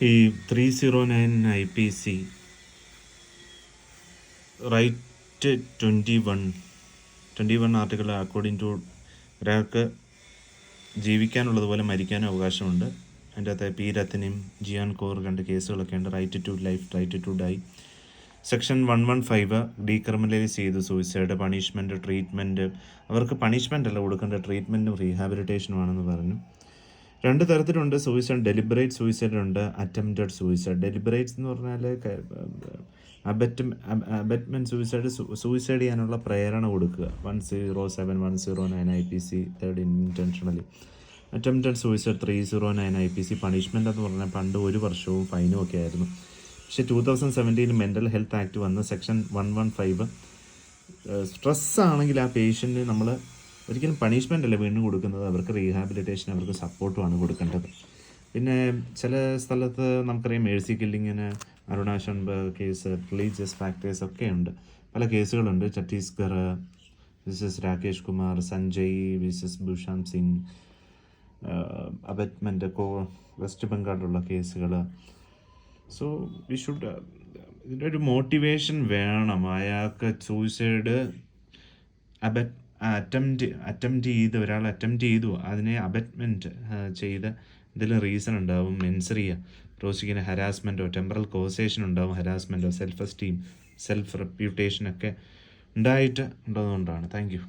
ഈ 309 IPC right 21 article according to ഒരാൾക്ക് ജീവിക്കാനുള്ളതുപോലെ മരിക്കാനും അവകാശമുണ്ട്. അതിൻ്റെ അകത്ത് പി രത്തനും ജിയാൻ കോർ 2 കേസുകളൊക്കെ ഉണ്ട്. Right to life, right to die. Section 115 decriminalise ചെയ്തു സൂയിസൈഡ്. പണിഷ്മെൻറ്റ്, ട്രീറ്റ്മെൻറ്റ്, അവർക്ക് പണിഷ്മെൻ്റ് അല്ല കൊടുക്കേണ്ട, ട്രീറ്റ്മെൻറ്റും റീഹാബിലിറ്റേഷനുമാണെന്ന് പറഞ്ഞു. 2 തരത്തിലുണ്ട് സൂയിസൈഡ്. ഡെലിബറേറ്റ് സൂയിസൈഡ് ഉണ്ട്, അറ്റംപ്റ്റഡ് സൂയിസൈഡ്. ഡെലിബറേറ്റ്സ് എന്ന് പറഞ്ഞാൽ അബറ്റ്മെൻറ്റ് സൂയിസൈഡ് ചെയ്യാനുള്ള പ്രേരണ കൊടുക്കുക. 107, 109 IPC third intentionally. Attempted suicide 309 IPC punishment എന്ന് പറഞ്ഞാൽ പണ്ട് 1 വർഷവും ഫൈനും ഒക്കെ ആയിരുന്നു. പക്ഷേ 2017 മെൻ്റൽ ഹെൽത്ത് ആക്ട് വന്ന് സെക്ഷൻ 115 സ്ട്രെസ് ആണെങ്കിൽ ആ പേഷ്യൻറ്റിന് നമ്മൾ ഒരിക്കലും പണിഷ്മെൻ്റ് അല്ല വീണ്ടും കൊടുക്കുന്നത്, അവർക്ക് റീഹാബിലിറ്റേഷൻ, അവർക്ക് സപ്പോർട്ടുമാണ് കൊടുക്കേണ്ടത്. പിന്നെ ചില സ്ഥലത്ത് നമുക്കറിയാം മേഴ്സി കില്ലിങ്ങിന്, അരുണാചൽ കേസ്, റിലീജിയസ് ഫാക്ടേഴ്സ് ഒക്കെ ഉണ്ട്. പല കേസുകളുണ്ട്. Chhattisgarh versus Rakesh Kumar, Sanjay versus Bhushan Singh, abetment west ബംഗാളിലുള്ള കേസുകൾ. സോ വി ഷുഡ് ഇതിൻ്റെ ഒരു മോട്ടിവേഷൻ വേണം. അയാൾക്ക് സൂയിസൈഡ് അറ്റംപ്റ്റ് ചെയ്ത് ഒരാൾ അറ്റംപ്റ്റ് ചെയ്തു, അതിനെ അബറ്റ്മെൻറ്റ് ചെയ്ത് എന്തെങ്കിലും റീസൺ ഉണ്ടാവും. മെൻസറിയ പ്രോസിക്യൂഷൻ ഹരാസ്മെൻറ്റോ ടെമ്പറൽ കോസേഷൻ ഉണ്ടാവും, ഹരാസ്മെൻറ്റോ സെൽഫ് എസ്റ്റീം, സെൽഫ് റെപ്യൂട്ടേഷനൊക്കെ ഉണ്ടായിട്ട് ഉള്ളതുകൊണ്ടാണ്. Thank you.